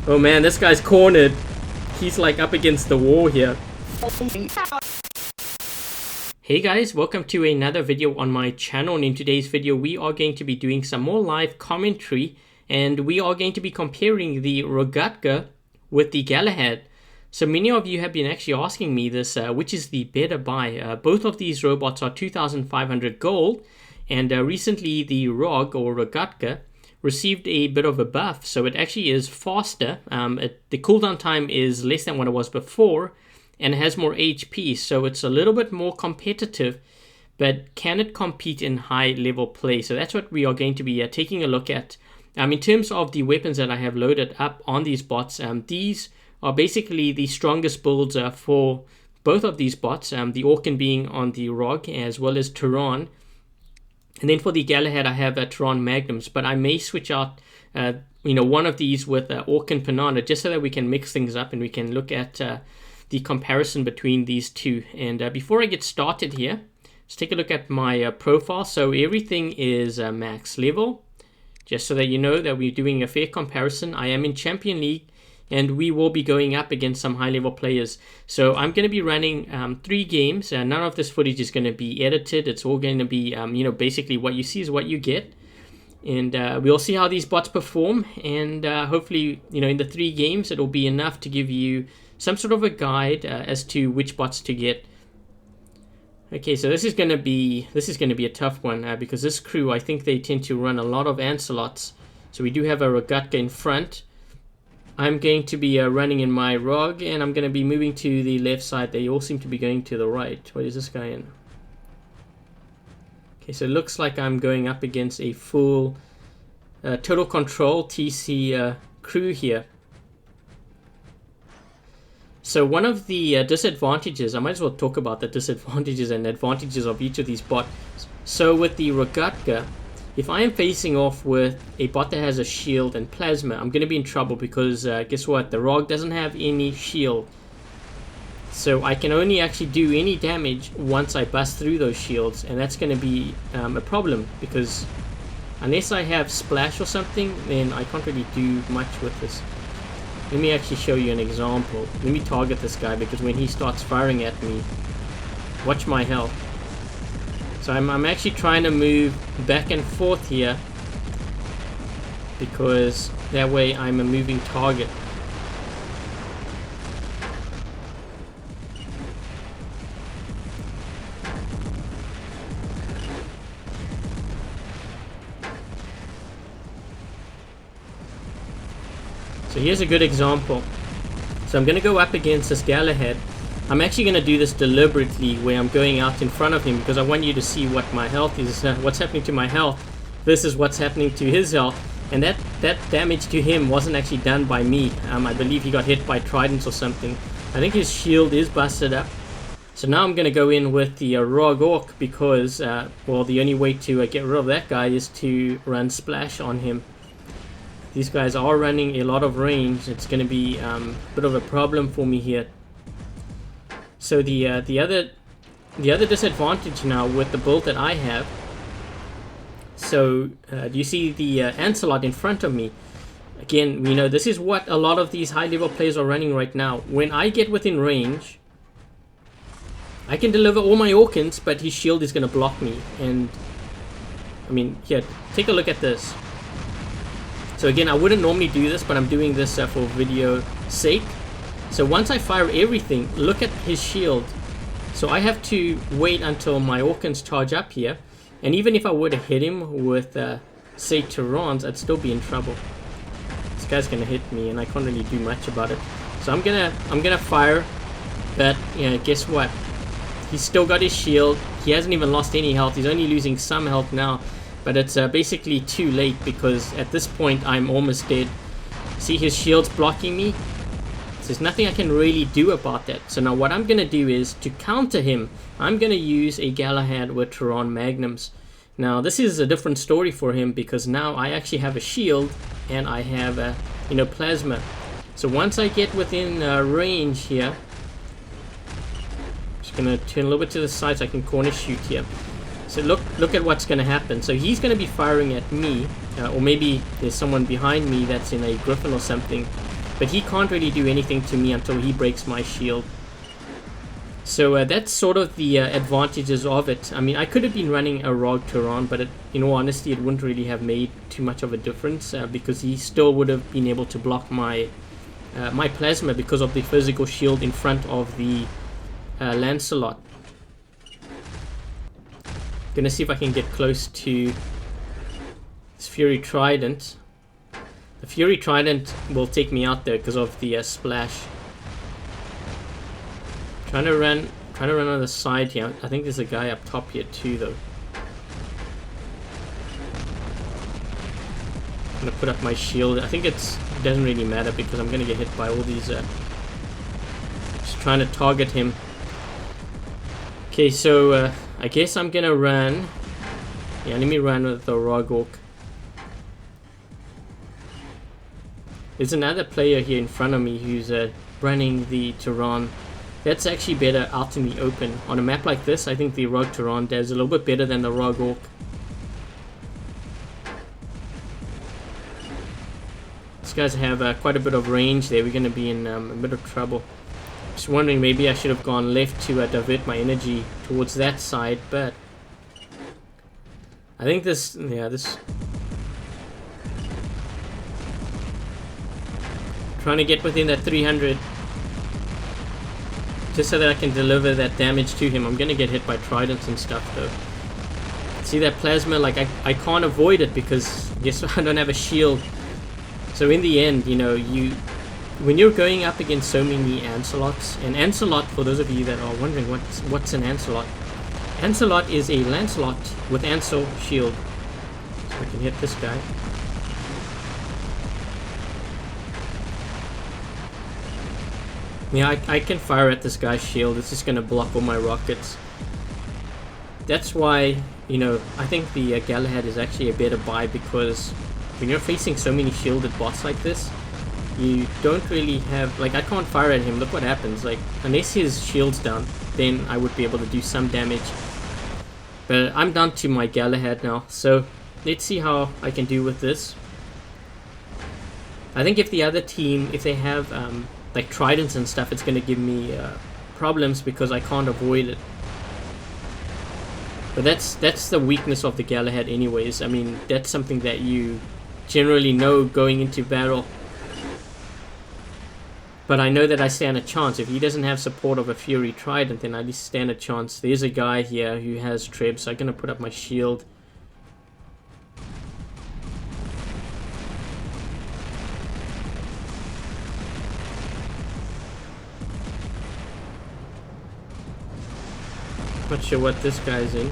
Oh man, this guy's cornered. He's like up against the wall here. Hey guys, welcome to another video on my channel, and in today's video we are going to be doing some more live commentary, and we are going to be comparing the Rogatka with the Galahad. So many of you have been actually asking me this, which is the better buy. Both of these robots are 2,500 gold, and recently the Rogatka received a bit of a buff, so it actually is faster. The cooldown time is less than what it was before, and it has more HP, so it's a little bit more competitive. But can it compete in high level play? So that's what we are going to be taking a look at. In terms of the weapons that I have loaded up on these bots, these are basically the strongest builds for both of these bots, the Orkan being on the Rog as well as Tehran. And then for the Galahad, I have Tehran Magnums, but I may switch out one of these with Orkan Panana, just so that we can mix things up and we can look at the comparison between these two. And before I get started here, let's take a look at my profile. So everything is max level, just so that you know that we're doing a fair comparison. I am in Champion League, and we will be going up against some high-level players. So I'm going to be running 3 games. None of this footage is going to be edited. It's all going to be, basically what you see is what you get. And we'll see how these bots perform. And hopefully, in the 3 games, it'll be enough to give you some sort of a guide as to which bots to get. Okay, so this is going to be a tough one because this crew, I think they tend to run a lot of Ancelots. So we do have a Rogatka in front. I'm going to be running in my Rog, and I'm going to be moving to the left side. They all seem to be going to the right. What is this guy in? Okay, so it looks like I'm going up against a full Total Control TC crew here. So one of the disadvantages, I might as well talk about the disadvantages and advantages of each of these bots. So with the Rogatka, if I am facing off with a bot that has a shield and plasma, I'm going to be in trouble because guess what? The Rog doesn't have any shield. So I can only actually do any damage once I bust through those shields, and that's going to be a problem because unless I have splash or something, then I can't really do much with this. Let me actually show you an example. Let me target this guy, because when he starts firing at me, watch my health. So I'm actually trying to move back and forth here, because that way I'm a moving target. So here's a good example. So I'm going to go up against this Galahad. I'm actually going to do this deliberately, where I'm going out in front of him, because I want you to see what my health is, what's happening to my health versus what's happening to his health. And that damage to him wasn't actually done by me. I believe he got hit by tridents or something. I think his shield is busted up. So now I'm going to go in with the Rog Orc, because the only way to get rid of that guy is to run splash on him. These guys are running a lot of range. It's going to be a bit of a problem for me here. So the other disadvantage now with the build that I have. So do you see the Ancelot in front of me? Again, this is what a lot of these high level players are running right now. When I get within range, I can deliver all my Orkans, but his shield is going to block me. And here, take a look at this. So again, I wouldn't normally do this, but I'm doing this for video sake. So once I fire everything, look at his shield. So I have to wait until my Orkans charge up here. And even if I were to hit him with, say, Tehran's, I'd still be in trouble. This guy's gonna hit me, and I can't really do much about it. So I'm gonna fire, but guess what? He's still got his shield. He hasn't even lost any health. He's only losing some health now. But it's basically too late, because at this point I'm almost dead. See, his shield's blocking me. So there's nothing I can really do about that. So now what I'm going to do is, to counter him, I'm going to use a Galahad with Tehran Magnums. Now this is a different story for him, because now I actually have a shield and I have plasma. So once I get within range here, I'm just going to turn a little bit to the side so I can corner shoot here. So look at what's going to happen. So he's going to be firing at me, or maybe there's someone behind me that's in a Griffin or something. But he can't really do anything to me until he breaks my shield. So that's sort of the advantages of it. I mean, I could have been running a Rogatka, but in all honesty, it wouldn't really have made too much of a difference because he still would have been able to block my my plasma because of the physical shield in front of the Lancelot. Gonna see if I can get close to this Fury Trident. The Fury Trident will take me out there because of the splash. Trying to run on the side here. I think there's a guy up top here too, though. I'm gonna put up my shield. I think it doesn't really matter because I'm gonna get hit by all these. Just trying to target him. Okay, so I guess I'm gonna run. Yeah, let me run with the Rogatka. There's another player here in front of me who's running the Tehran. That's actually better out in the open. On a map like this, I think the Rogatka does a little bit better than the Rogatka. These guys have quite a bit of range there. We're going to be in a bit of trouble. Just wondering, maybe I should have gone left to divert my energy towards that side, but I think this, yeah, this. Trying to get within that 300. Just so that I can deliver that damage to him. I'm going to get hit by tridents and stuff though. See that plasma? Like I can't avoid it because yes, I don't have a shield. So in the end, you know, when you're going up against so many Lancelots, and Lancelot, for those of you that are wondering what's an Lancelot, Lancelot is a Lancelot with Ansel shield. So I can hit this guy. Yeah, I can fire at this guy's shield. It's just going to block all my rockets. That's why, you know, I think the Galahad is actually a better buy because when you're facing so many shielded bots like this, you don't really have, like, I can't fire at him. Look what happens. Like, unless his shield's down, then I would be able to do some damage. But I'm down to my Galahad now, so let's see how I can do with this. I think if the other team, if they have like tridents and stuff, it's going to give me problems because I can't avoid it. But that's the weakness of the Galahad anyways. I mean, that's something that you generally know going into battle. But I know that I stand a chance. If he doesn't have support of a Fury Trident, then I at least stand a chance. There's a guy here who has trebs, so I'm going to put up my shield. Not sure what this guy's in.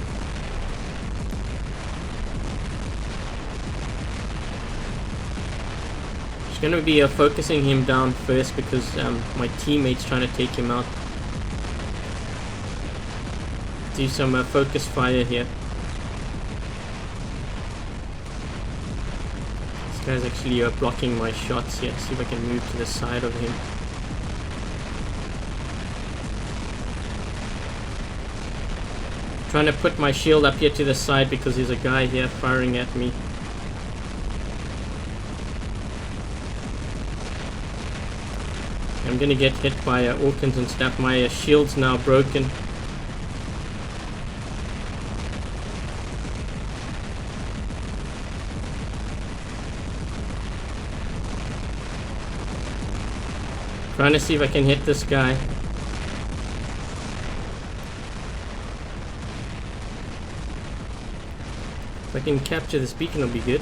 Just gonna be focusing him down first because my teammate's trying to take him out. Do some focus fire here. This guy's actually blocking my shots here. See if I can move to the side of him. Trying to put my shield up here to the side because there's a guy here firing at me. I'm gonna get hit by Orkans and stuff. My shield's now broken. Trying to see if I can hit this guy. If I can capture this beacon, it'll be good.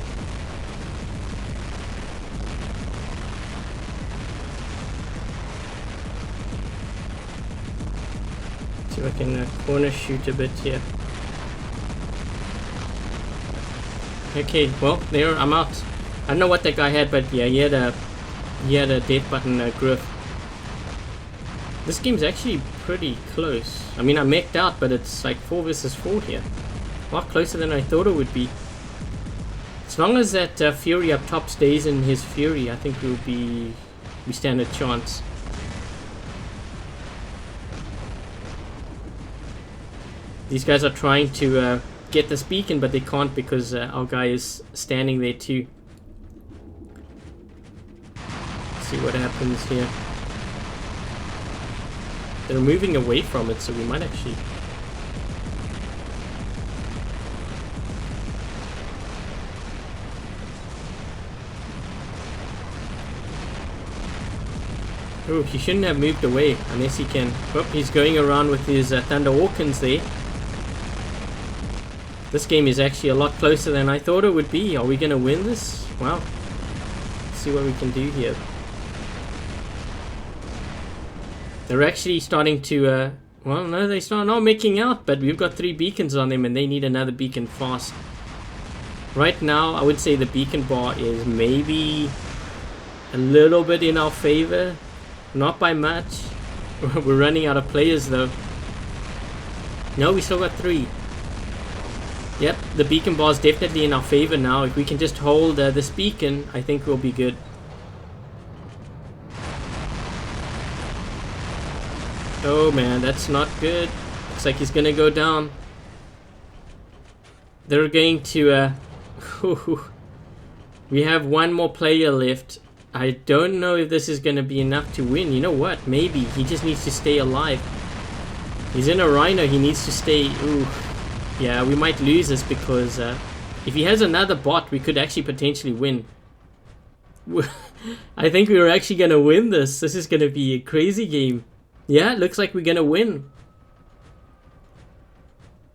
See if I can corner shoot a bit here. Okay, well, there, I'm out. I don't know what that guy had, but yeah, he had a death button Griff. This game's actually pretty close. I mean, I mech'd out, but it's like 4 versus 4 here. A lot closer than I thought it would be. As long as that Fury up top stays in his Fury, I think we stand a chance. These guys are trying to get this beacon, but they can't because our guy is standing there too. see what happens here. They're moving away from it, so we might actually... Oh, he shouldn't have moved away unless he can. Oh, he's going around with his Thunder Hawkins there. This game is actually a lot closer than I thought it would be. Are we going to win this? Wow. Let's see what we can do here. They're actually starting to, well, no, they start not making out, but we've got 3 beacons on them and they need another beacon fast. Right now, I would say the beacon bar is maybe a little bit in our favor. Not by much. We're running out of players though. No, we still got 3. Yep, the beacon bar is definitely in our favor now. If we can just hold this beacon, I think we'll be good. Oh man, that's not good. Looks like he's gonna go down. They're going to... we have 1 more player left. I don't know if this is going to be enough to win. You know what? Maybe. He just needs to stay alive. He's in a Rhino. He needs to stay... Ooh. Yeah, we might lose this because if he has another bot, we could actually potentially win. I think we're actually going to win this. This is going to be a crazy game. Yeah, it looks like we're going to win.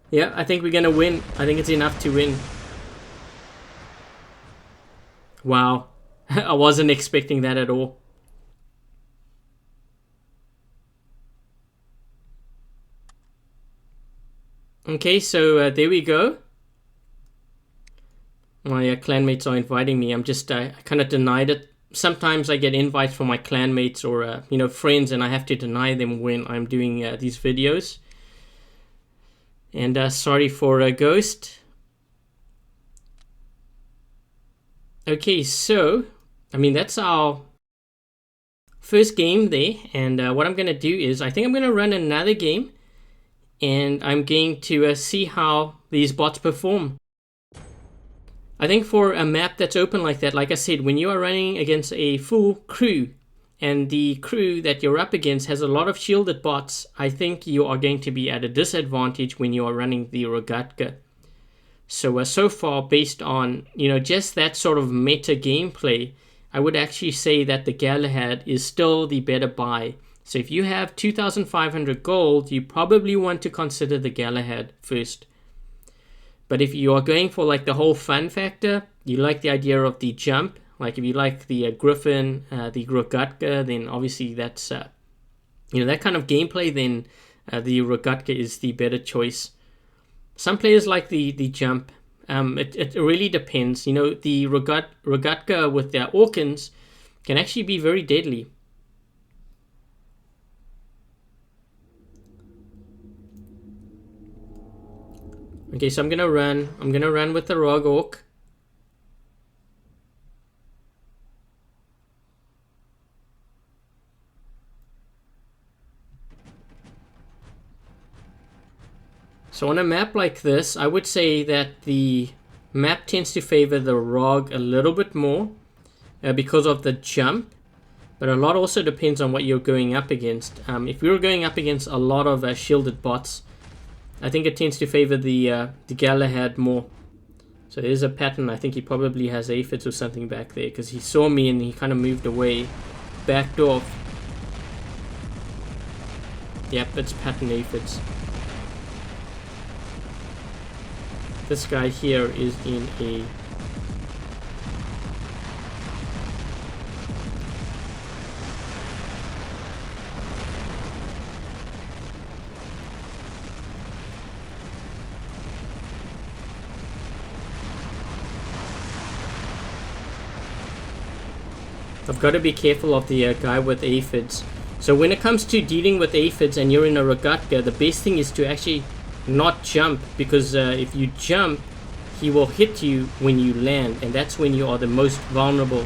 Yeah, I think we're going to win. I think it's enough to win. Wow. I wasn't expecting that at all. Okay, so there we go. My clanmates are inviting me. I'm just, I kind of denied it. Sometimes I get invites from my clanmates or, you know, friends, and I have to deny them when I'm doing these videos. And sorry for Ghost. Okay, so... I mean, that's our first game there, and what I'm going to do is I think I'm going to run another game, and I'm going to see how these bots perform. I think for a map that's open like that, like I said, when you are running against a full crew, and the crew that you're up against has a lot of shielded bots, I think you are going to be at a disadvantage when you are running the Rogatka. So, so far, based on, you know, just that sort of meta gameplay, I would actually say that the Galahad is still the better buy. So if you have 2,500 gold, you probably want to consider the Galahad first. But if you are going for like the whole fun factor, you like the idea of the jump, like if you like the Griffin, the Rogatka, then obviously that's, you know, that kind of gameplay, then the Rogatka is the better choice. Some players like the jump. It really depends. You know, the Rogatka with their Orkans can actually be very deadly. Okay, so I'm gonna run with the Rog Orc. So on a map like this, I would say that the map tends to favor the Rog a little bit more because of the jump, but a lot also depends on what you're going up against. If you're going up against a lot of shielded bots, I think it tends to favor the Galahad more. So there's a pattern. I think he probably has aphids or something back there because he saw me and he kind of moved away, backed off. Yep, it's pattern aphids. This guy here is in a... I've got to be careful of the guy with aphids. So when it comes to dealing with aphids and you're in a Rogatka, the best thing is to actually not jump, because if you jump, he will hit you when you land, and that's when you are the most vulnerable.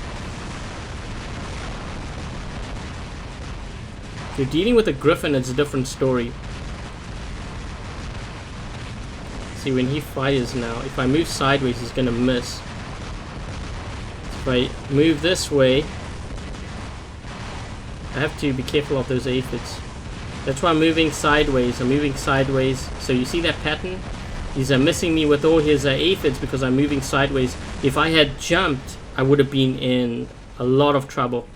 If you're dealing with a Griffin, it's a different story. See, when he fires now, if I move sideways, he's gonna miss. If I move this way, I have to be careful of those aphids. That's why I'm moving sideways. I'm moving sideways. So you see that pattern? He's missing me with all his aphids because I'm moving sideways. If I had jumped, I would have been in a lot of trouble.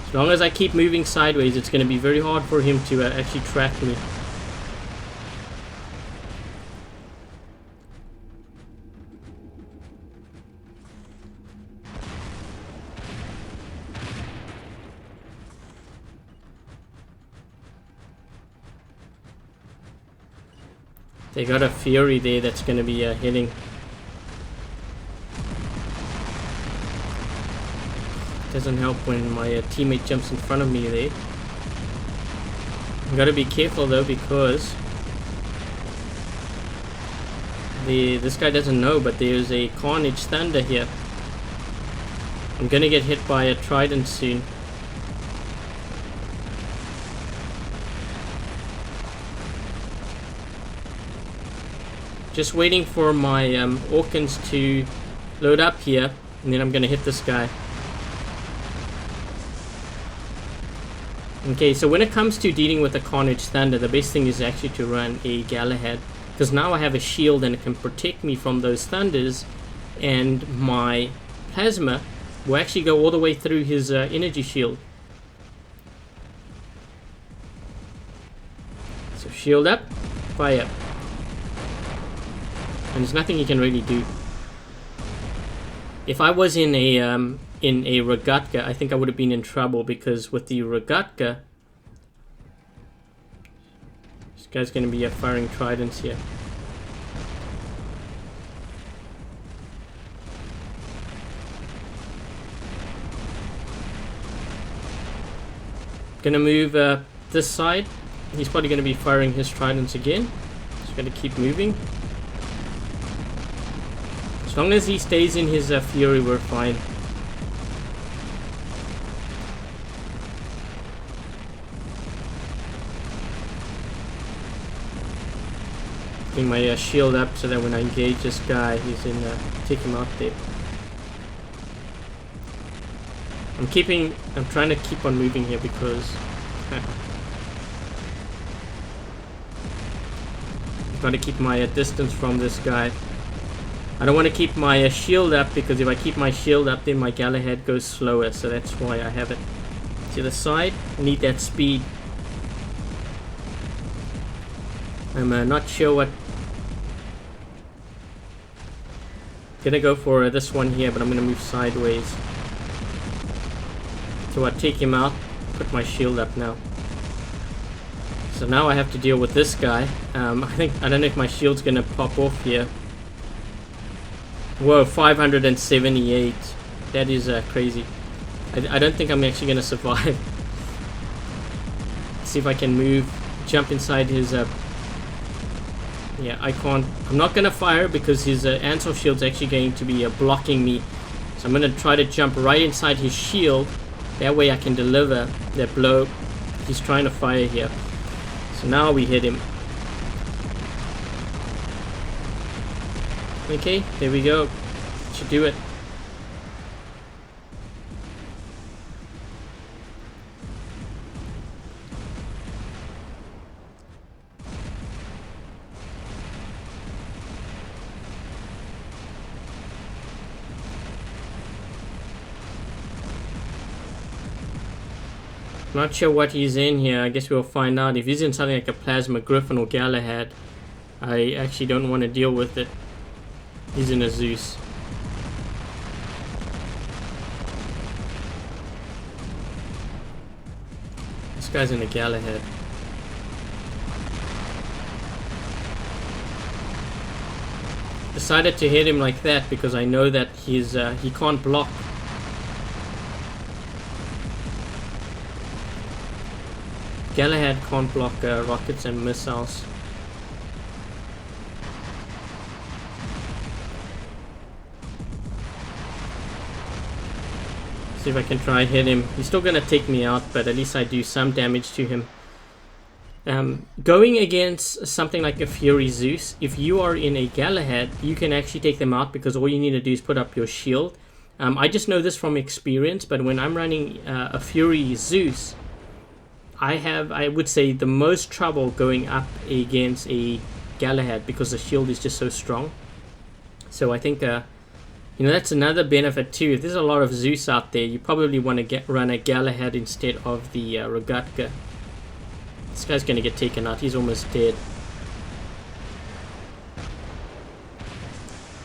As long as I keep moving sideways, it's going to be very hard for him to actually track me. They got a Fury there that's going to be hitting. Doesn't help when my teammate jumps in front of me there. I've got to be careful though, because this guy doesn't know, but there's a Carnage Thunder here. I'm going to get hit by a Trident soon. Just waiting for my Orkans to load up here, and then I'm going to hit this guy. Okay, so when it comes to dealing with the Carnage Thunder, the best thing is actually to run a Galahad, because now I have a shield and it can protect me from those thunders, and my plasma will actually go all the way through his energy shield. So shield up, fire. And there's nothing you can really do. If I was in a Rogatka, I think I would have been in trouble, because with the Rogatka, this guy's going to be firing tridents here. Gonna move this side. He's probably going to be firing his tridents again. Just going to keep moving. As long as he stays in his Fury, we're fine. Getting my shield up so that when I engage this guy, he's in take him out there. I'm trying to keep on moving here because I've got to keep my distance from this guy. I don't want to keep my shield up, because if I keep my shield up, then my Galahad goes slower. So that's why I have it to the side. I need that speed. I'm not sure what. Gonna go for this one here, but I'm gonna move sideways. So I take him out, put my shield up now. So now I have to deal with this guy. I don't know if my shield's gonna pop off here. Whoa, 578. That is crazy. I don't think I'm actually going to survive. See if I can move, jump inside his... yeah, I can't. I'm not going to fire because his Ansel shield's actually going to be blocking me. So I'm going to try to jump right inside his shield. That way I can deliver that blow. He's trying to fire here. So now we hit him. Okay, there we go. Should do it. Not sure what he's in here. I guess we'll find out. If he's in something like a Plasma Griffin or Galahad, I actually don't want to deal with it. He's in a Zeus. This guy's in a Galahad. Decided to hit him like that because I know that he can't block. Galahad can't block rockets and missiles. See if I can try hit him. He's still gonna take me out, but at least I do some damage to him. Going against something like a Fury Zeus, if you are in a Galahad, you can actually take them out because all you need to do is put up your shield. I just know this from experience, but when I'm running a Fury Zeus, I would say, the most trouble going up against a Galahad because the shield is just so strong. So I think, that's another benefit too. If there's a lot of Zeus out there, you probably want to run a Galahad instead of the Rogatka. This guy's going to get taken out. He's almost dead.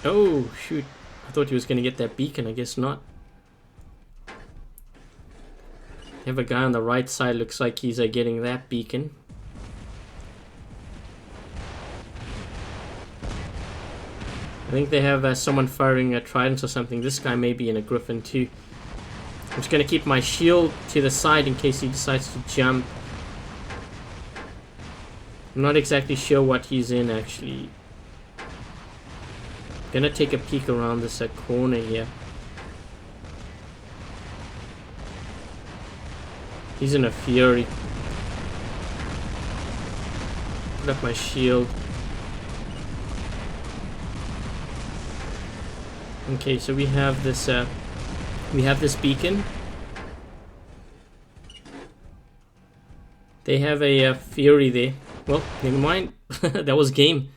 Oh, shoot. I thought he was going to get that beacon. I guess not. You have a guy on the right side. Looks like he's getting that beacon. I think they have someone firing tridents or something. This guy may be in a Griffin too. I'm just going to keep my shield to the side in case he decides to jump. I'm not exactly sure what he's in actually. Gonna take a peek around this corner here. He's in a Fury. Put up my shield. Okay, so we have this beacon. They have a Fury there. Well, never mind. That was game.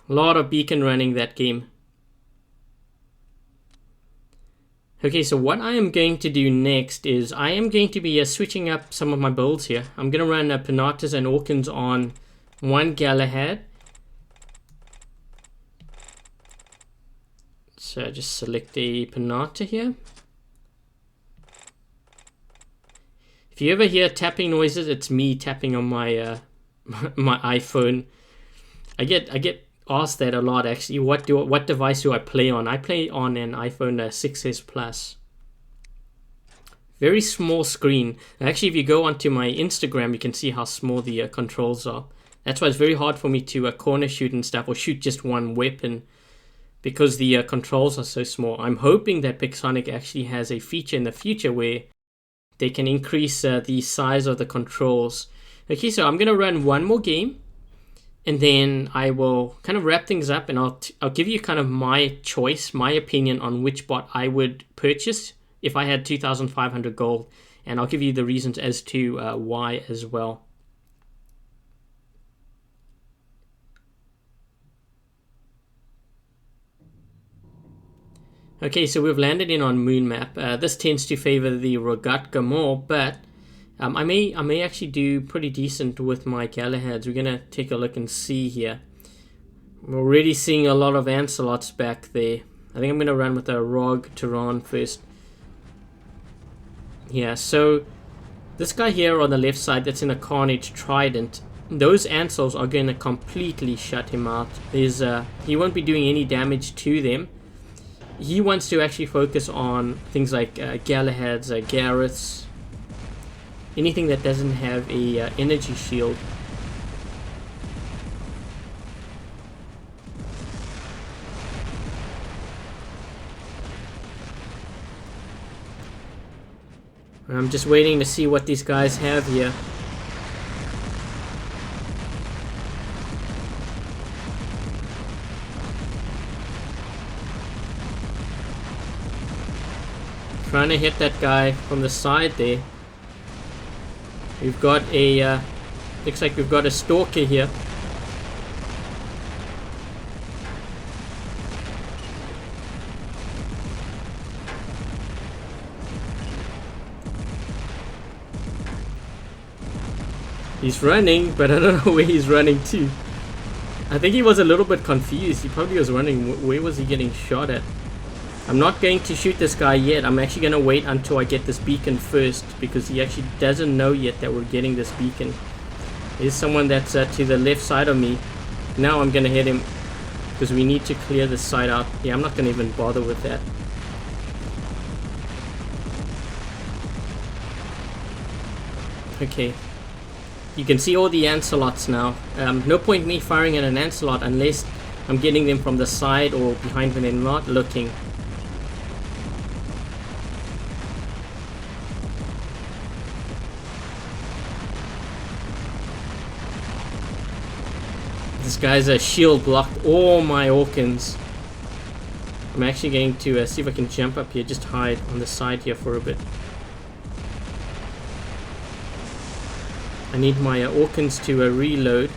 A lot of beacon running that game. Okay, so what I am going to do next is I am going to be switching up some of my builds here. I'm going to run Panatas and Orkans on one Galahad. So just select a Panata here. If you ever hear tapping noises, it's me tapping on my my iPhone. I get asked that a lot actually. What device do I play on? I play on an iPhone 6s Plus. Very small screen. Actually, if you go onto my Instagram, you can see how small the controls are. That's why it's very hard for me to corner shoot and stuff, or shoot just one weapon, because the controls are so small. I'm hoping that Pixonic actually has a feature in the future where they can increase the size of the controls. Okay, so I'm going to run one more game, and then I will kind of wrap things up, and I'll give you kind of my choice, my opinion on which bot I would purchase if I had 2,500 gold, and I'll give you the reasons as to why as well. Okay, so we've landed in on Moon Map. This tends to favor the Rogatka more, but I may actually do pretty decent with my Galahads. We're gonna take a look and see here. We're already seeing a lot of Ancelots back there. I think I'm gonna run with a Rogatka first. Yeah, so this guy here on the left side that's in a Carnage Trident, those Ancels are gonna completely shut him out. He won't be doing any damage to them. He wants to actually focus on things like Galahads, Gareths, anything that doesn't have a energy shield. I'm just waiting to see what these guys have here. Trying to hit that guy from the side there. We've got a looks like we've got a stalker here. He's running, but I don't know where he's running to. I think he was a little bit confused. He probably was running. Where was he getting shot at? I'm not going to shoot this guy yet. I'm actually going to wait until I get this beacon first, because he actually doesn't know yet that we're getting this beacon. There's someone that's to the left side of me. Now I'm going to hit him, because we need to clear this side out. Yeah, I'm not going to even bother with that. Okay. You can see all the Ancelots now. No point me firing at an Ancelot unless I'm getting them from the side or behind when they're not looking. This guy's a shield blocked all my Orkans. I'm actually going to see if I can jump up here, just hide on the side here for a bit. I need my Orkans to reload.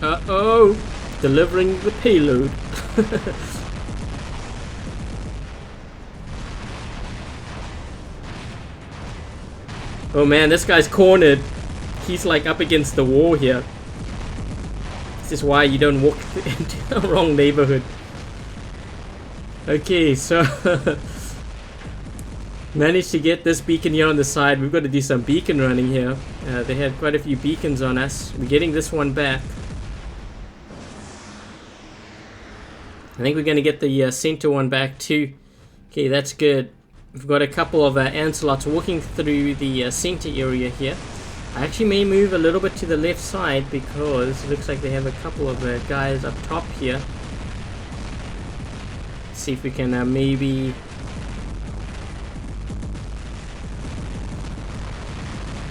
Uh-oh! Delivering the payload. Oh man, this guy's cornered. He's like up against the wall here. This is why you don't walk into the wrong neighborhood. Okay, so managed to get this beacon here on the side. We've got to do some beacon running here. They had quite a few beacons on us. We're getting this one back. I think we're going to get the center one back too. Okay, that's good. We've got a couple of Ancelots walking through the center area here. I actually may move a little bit to the left side because it looks like they have a couple of guys up top here. Let's see if we can maybe...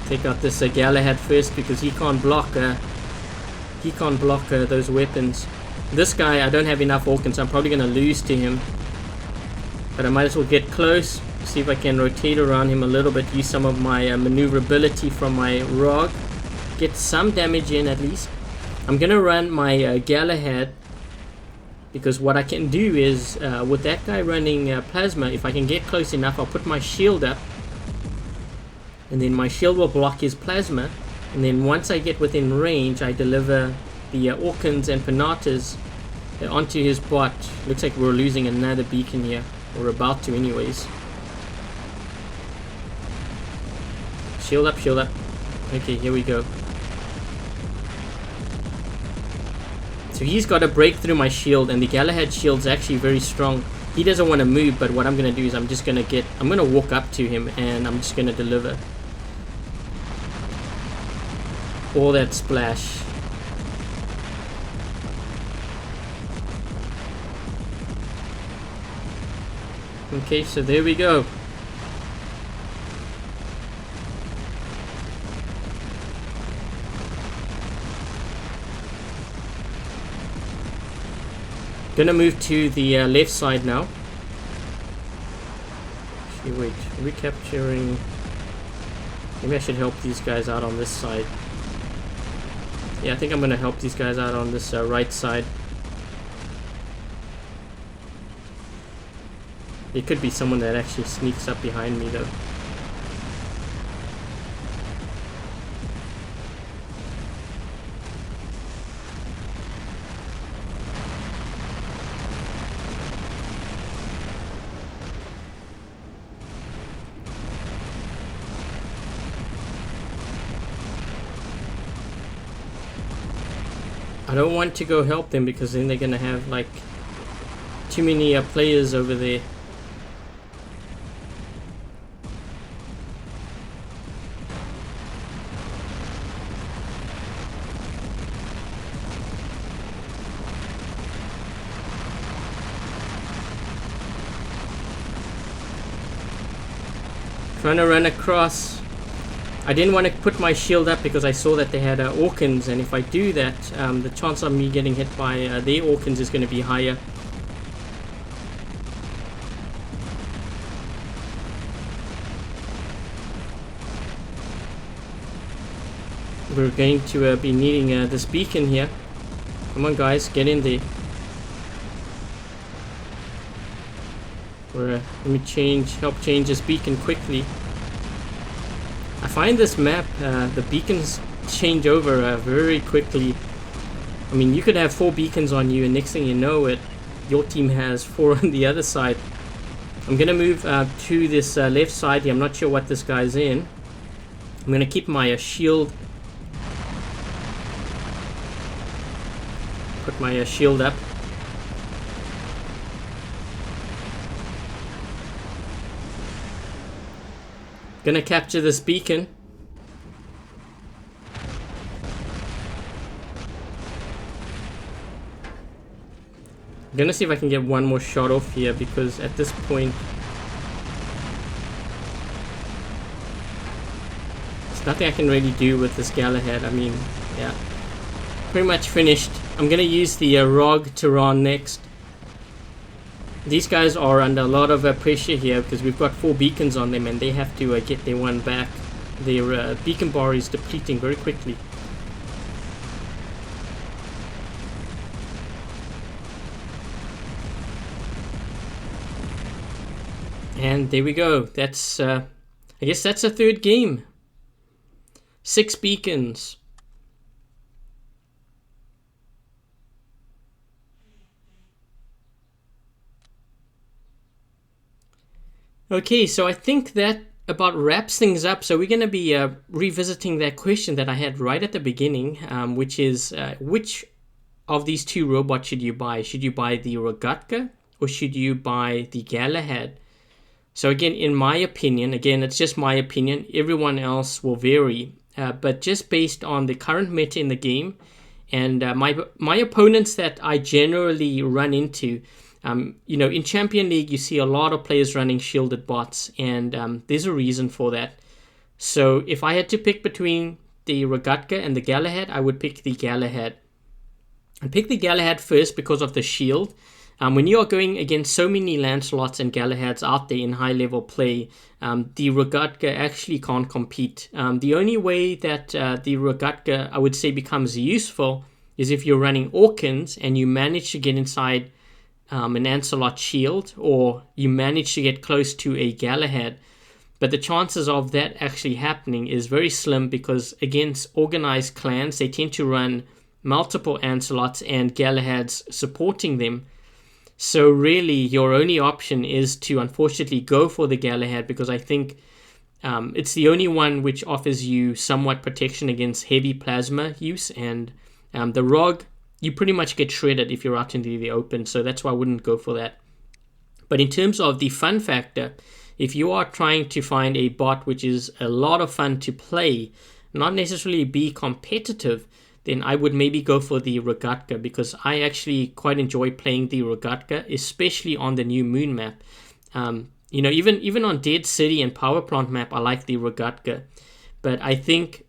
take out this Galahad first because he can't block those weapons. This guy, I don't have enough Orkans, so I'm probably going to lose to him. But I might as well get close, see if I can rotate around him a little bit, use some of my maneuverability from my Rog, get some damage in at least. I'm going to run my Galahad, because what I can do is, with that guy running Plasma, if I can get close enough, I'll put my shield up, and then my shield will block his Plasma, and then once I get within range, I deliver the Orkans and Panatas onto his bot. Looks like we're losing another beacon here, or about to anyways. Shield up, shield up. Okay, here we go. So he's got to break through my shield, and the Galahad shield's actually very strong. He doesn't want to move, but what I'm going to do is I'm going to walk up to him, and I'm just going to deliver all that splash. Okay, so there we go. Gonna move to the left side now. Actually, wait, recapturing. Maybe I should help these guys out on this side. Yeah, I think I'm gonna help these guys out on this right side. It could be someone that actually sneaks up behind me though. I don't want to go help them because then they're gonna have like too many players over there. Trying to run across. I didn't want to put my shield up because I saw that they had Orkans, and if I do that, the chance of me getting hit by their Orkans is going to be higher. We're going to be needing this beacon here. Come on guys, get in there. Let me help change this beacon quickly. I find this map, the beacons change over very quickly. I mean, you could have 4 beacons on you, and next thing you know it, your team has 4 on the other side. I'm gonna move to this left side here. I'm not sure what this guy's in. I'm gonna keep my shield. Put my shield up. Gonna capture this beacon. I'm gonna see if I can get one more shot off here, because at this point Nothing I can really do with this Galahad. I mean, yeah, pretty much finished. I'm gonna use the Rogatka next. These guys are under a lot of pressure here because we've got 4 beacons on them and they have to get their one back. Their beacon bar is depleting very quickly. And there we go. That's I guess that's a third game. 6 beacons. Okay, so I think that about wraps things up. So we're going to be revisiting that question that I had right at the beginning, which is which of these 2 robots should you buy? Should you buy the Rogatka or should you buy the Galahad? So again, in my opinion, again, it's just my opinion, everyone else will vary, but just based on the current meta in the game and my opponents that I generally run into, you know, in Champion League, you see a lot of players running shielded bots, and there's a reason for that. So if I had to pick between the Rogatka and the Galahad, I would pick the Galahad. I'd pick the Galahad first because of the shield. When you are going against so many Lancelots and Galahads out there in high-level play, the Rogatka actually can't compete. The only way that the Rogatka, I would say, becomes useful is if you're running Orkans and you manage to get inside an Lancelot shield, or you manage to get close to a Galahad. But the chances of that actually happening is very slim because against organized clans, they tend to run multiple Lancelots and Galahads supporting them. So really, your only option is to unfortunately go for the Galahad because I think it's the only one which offers you somewhat protection against heavy plasma use, and the Rog, you pretty much get shredded if you're out into the open, so that's why I wouldn't go for that. But in terms of the fun factor, if you are trying to find a bot which is a lot of fun to play, not necessarily be competitive, then I would maybe go for the Rogatka because I actually quite enjoy playing the Rogatka, especially on the new moon map. You know, even on Dead City and Power Plant map, I like the Rogatka. But I think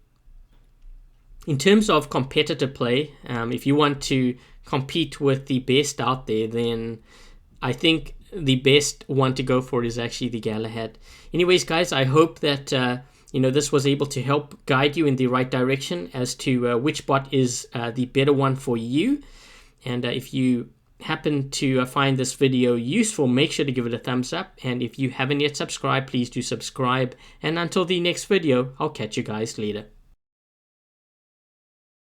in terms of competitive play, if you want to compete with the best out there, then I think the best one to go for is actually the Galahad. Anyways, guys, I hope that you know, this was able to help guide you in the right direction as to which bot is the better one for you. And if you happen to find this video useful, make sure to give it a thumbs up. And if you haven't yet subscribed, please do subscribe. And until the next video, I'll catch you guys later.